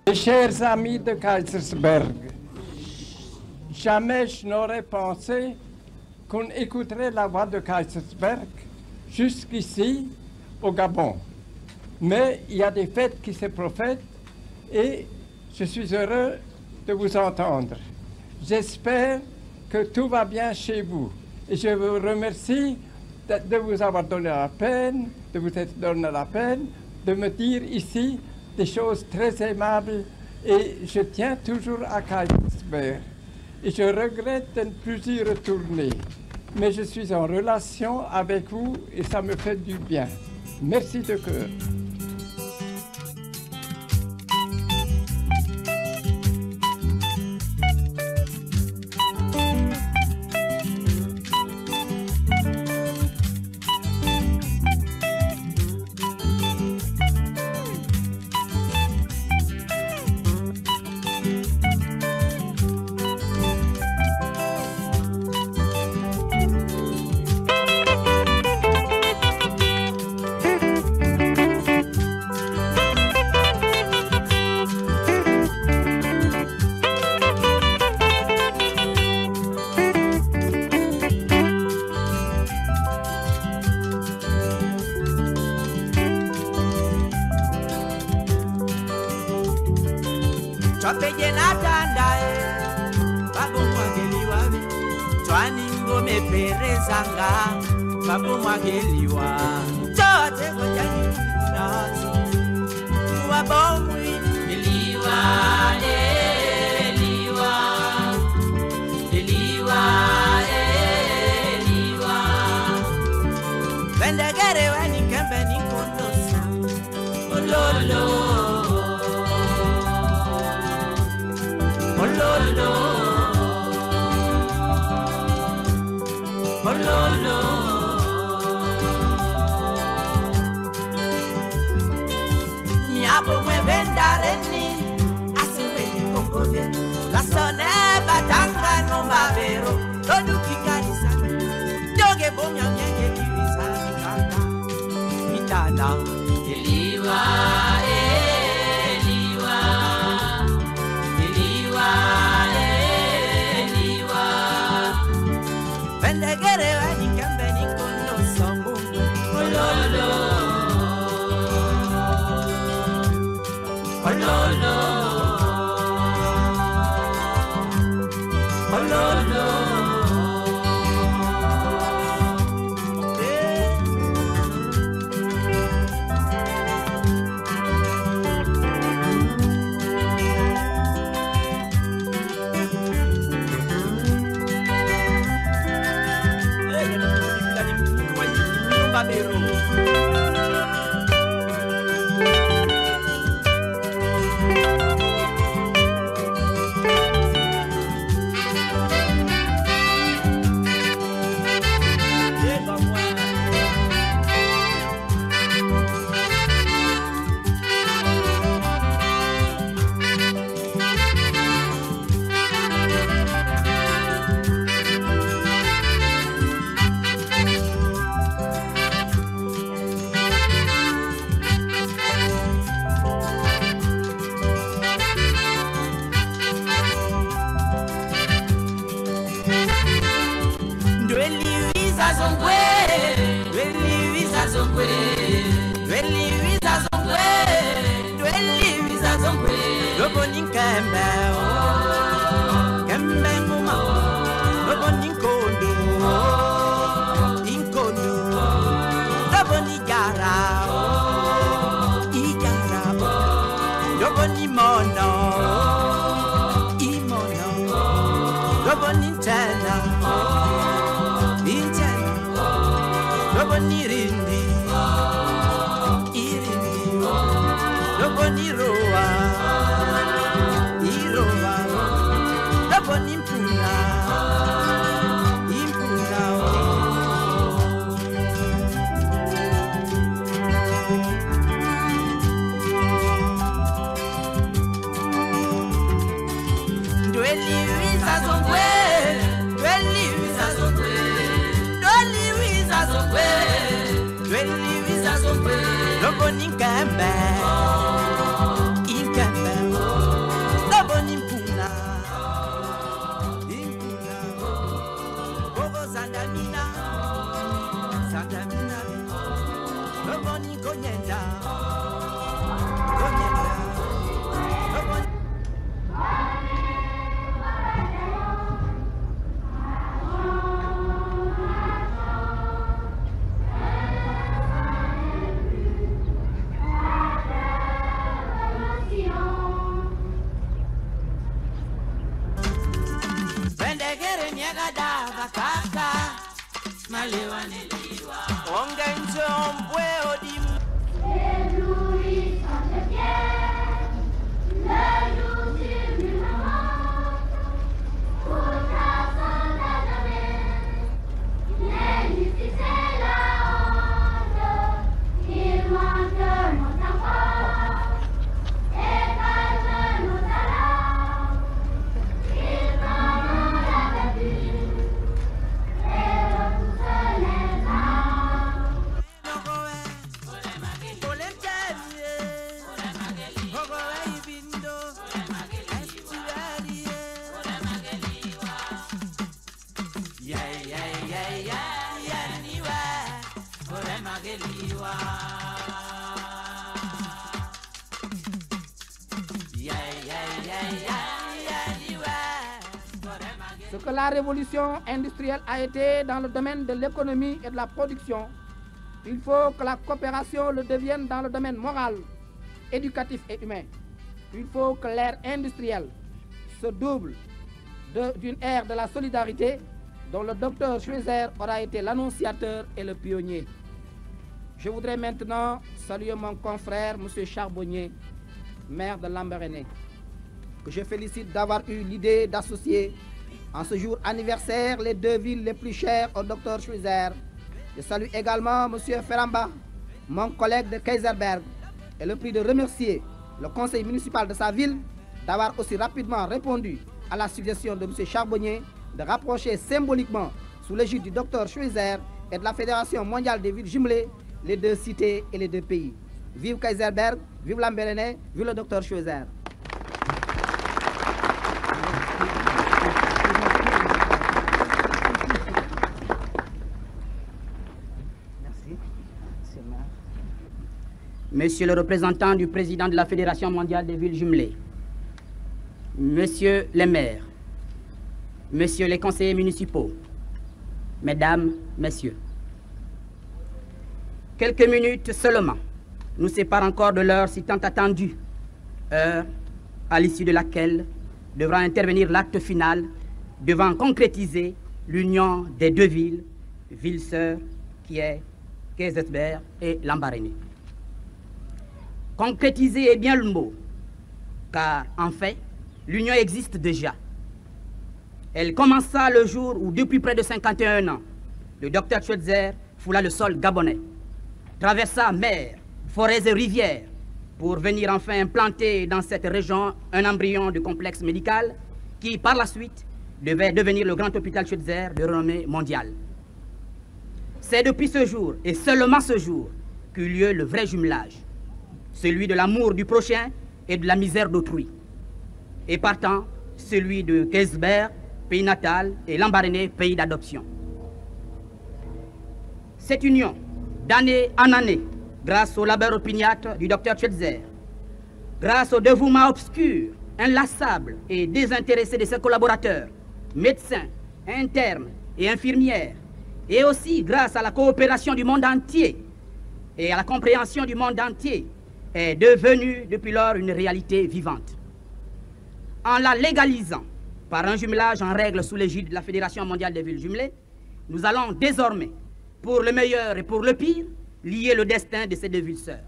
Mes chers amis de Kaysersberg, jamais je n'aurais pensé qu'on écouterait la voix de Kaysersberg jusqu'ici au Gabon. Mais il y a des fêtes qui se profètent et je suis heureux de vous entendre. J'espère que tout va bien chez vous. Et je vous remercie de vous avoir donné la peine, de vous être donné la peine de me dire ici des choses très aimables. Et je tiens toujours à Kaysersberg. Et je regrette de ne plus y retourner. Mais je suis en relation avec vous et ça me fait du bien. Merci de cœur. Lobo ni kembe, Sandamina, Sandamina, Roboni Konyenda, Konyenda, Roboni. Ce que la révolution industrielle a été dans le domaine de l'économie et de la production, il faut que la coopération le devienne dans le domaine moral, éducatif et humain. Il faut que l'ère industrielle se double d'une ère de la solidarité dont le docteur Schweitzer aura été l'annonciateur et le pionnier. Je voudrais maintenant saluer mon confrère, M. Charbonnier, maire de Lambaréné, que je félicite d'avoir eu l'idée d'associer en ce jour anniversaire les deux villes les plus chères au docteur Schweitzer. Je salue également M. Ferramba, mon collègue de Kaiserberg, et le prie de remercier le conseil municipal de sa ville d'avoir aussi rapidement répondu à la suggestion de M. Charbonnier de rapprocher symboliquement, sous l'égide du docteur Schweitzer et de la Fédération mondiale des villes jumelées, les deux cités et les deux pays. Vive Kaiserberg, vive Lambaréné, vive le docteur Schweitzer. Monsieur le représentant du président de la Fédération mondiale des villes jumelées, Monsieur les maires, Messieurs les conseillers municipaux, Mesdames, Messieurs, quelques minutes seulement nous séparent encore de l'heure si tant attendue, heure à l'issue de laquelle devra intervenir l'acte final devant concrétiser l'union des deux villes, ville-sœurs qui est Kaysersberg et Lambaréné. Concrétiser est bien le mot, car en fait, l'union existe déjà. Elle commença le jour où, depuis près de 51 ans, le docteur Schweitzer foula le sol gabonais, traversa mer, forêts et rivières pour venir enfin implanter dans cette région un embryon du complexe médical qui, par la suite, devait devenir le grand hôpital Schweitzer de renommée mondiale. C'est depuis ce jour, et seulement ce jour, qu'eut lieu le vrai jumelage, celui de l'amour du prochain et de la misère d'autrui, et partant, celui de Kaysersberg, pays natal, et Lambaréné, pays d'adoption. Cette union, d'année en année, grâce au labeur opiniâtre du docteur Schweitzer, grâce au dévouement obscur, inlassable et désintéressé de ses collaborateurs, médecins, internes et infirmières, et aussi grâce à la coopération du monde entier et à la compréhension du monde entier, est devenue depuis lors une réalité vivante. En la légalisant par un jumelage en règle sous l'égide de la Fédération mondiale des villes jumelées, nous allons désormais, pour le meilleur et pour le pire, lier le destin de ces deux villes sœurs.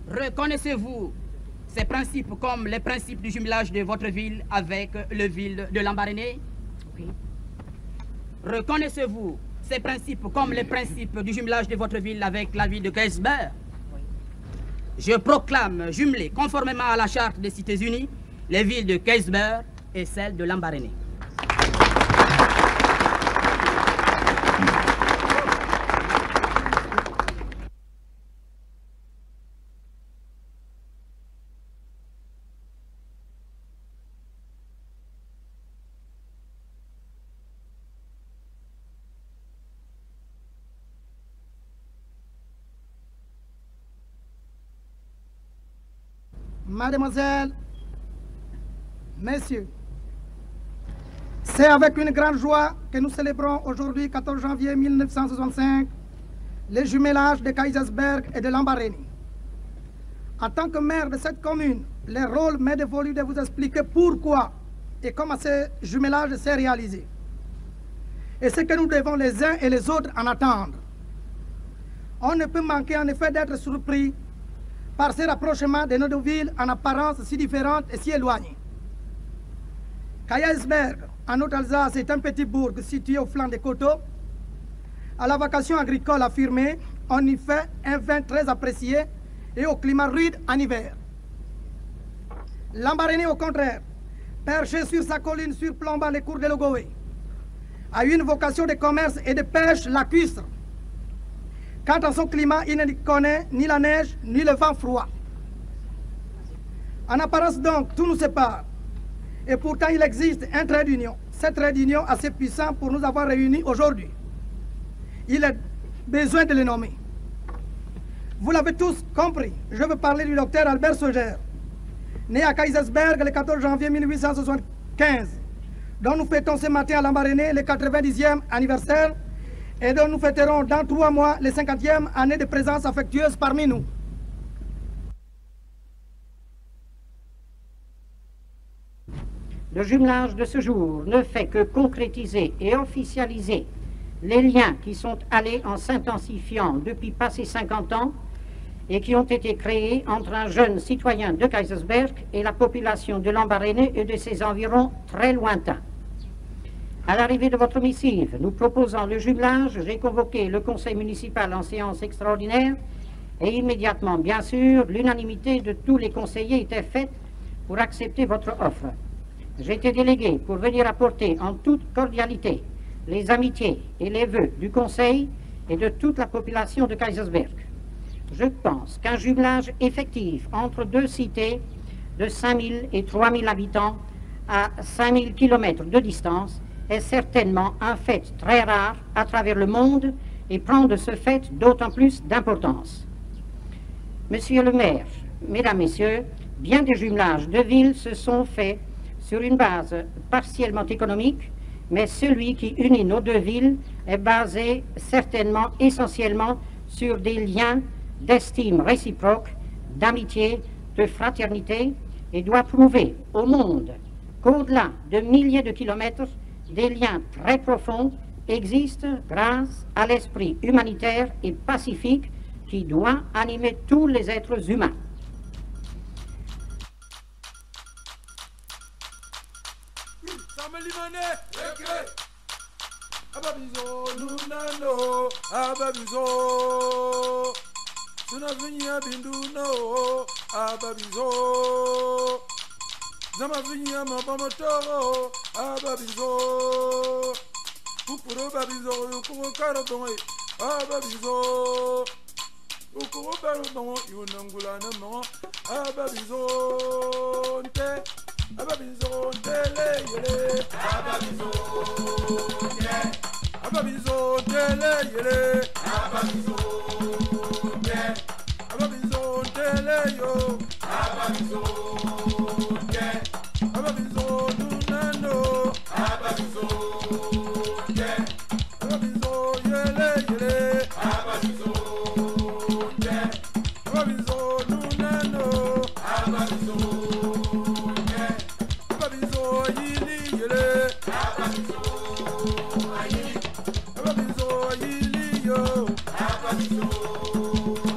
Reconnaissez-vous ces principes comme les principes du jumelage de votre ville avec le ville de Lambaréné? Oui. Reconnaissez-vous ces principes comme les principes du jumelage de votre ville avec la ville de Kaysersberg? Oui. je proclame jumelées conformément à la Charte des Cités Unies les villes de Keysbert et celle de Lambaréné. Mademoiselles, Messieurs, c'est avec une grande joie que nous célébrons aujourd'hui, 14 janvier 1965, le jumelage de Kaysersberg et de Lambaréné. En tant que maire de cette commune, le rôle m'est dévolu de vous expliquer pourquoi et comment ce jumelage s'est réalisé. Et ce que nous devons les uns et les autres en attendre. On ne peut manquer en effet d'être surpris par ce rapprochement de nos deux villes en apparence si différentes et si éloignées. Kaysersberg, en Haute-Alsace, est un petit bourg situé au flanc des coteaux. À la vocation agricole affirmée, on y fait un vin très apprécié et au climat rude en hiver. Lambaréné, au contraire, perché sur sa colline surplombant les cours de l'Ogooué, a une vocation de commerce et de pêche lacustre. Quant à son climat, il ne connaît ni la neige, ni le vent froid. En apparence donc, tout nous sépare. Et pourtant, il existe un trait d'union. Ce trait d'union assez puissant pour nous avoir réunis aujourd'hui. Il est besoin de le nommer. Vous l'avez tous compris, je veux parler du docteur Albert Sauger, né à Kaysersberg le 14 janvier 1875, dont nous fêtons ce matin à Lambaréné le 90e anniversaire, et dont nous fêterons dans 3 mois les 50e année de présence affectueuse parmi nous. Le jumelage de ce jour ne fait que concrétiser et officialiser les liens qui sont allés en s'intensifiant depuis passé 50 ans et qui ont été créés entre un jeune citoyen de Kaysersberg et la population de Lambaréné et de ses environs très lointains. À l'arrivée de votre missive, nous proposant le jumelage, j'ai convoqué le conseil municipal en séance extraordinaire et immédiatement, bien sûr, l'unanimité de tous les conseillers était faite pour accepter votre offre. J'ai été délégué pour venir apporter en toute cordialité les amitiés et les vœux du conseil et de toute la population de Kaysersberg. Je pense qu'un jumelage effectif entre deux cités de 5000 et 3000 habitants à 5000 km de distance est certainement un fait très rare à travers le monde et prend de ce fait d'autant plus d'importance. Monsieur le maire, mesdames, messieurs, bien des jumelages de villes se sont faits sur une base partiellement économique, mais celui qui unit nos deux villes est basé certainement essentiellement sur des liens d'estime réciproque, d'amitié, de fraternité et doit prouver au monde qu'au-delà de milliers de kilomètres, des liens très profonds existent grâce à l'esprit humanitaire et pacifique qui doit animer tous les êtres humains. Zamavinya mabamotoro ababizo Ukuro babizo ukuro karabongo ababizo Ukuro barabongo yunangula namo ababizo nte ababizo tele yele ababizo nte ababizo tele yele ababizo nte ababizo tele yo ababizo Ababizo nunano Ababizo ye Ababizo yele yele Ababizo ye Ababizo nunano Ababizo ye Ababizo yili yele Ababizo ayili Ababizo yili yo Ababizo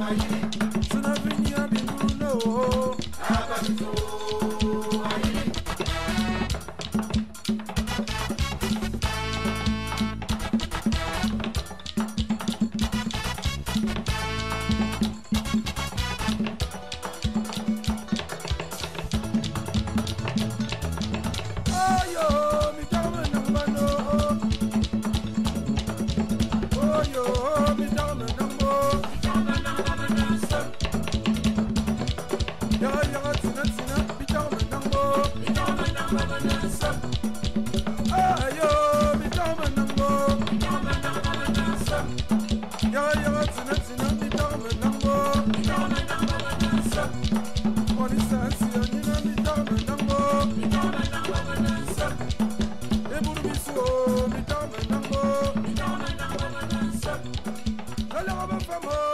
ayili Sunavinya binuno Ababizo Come on.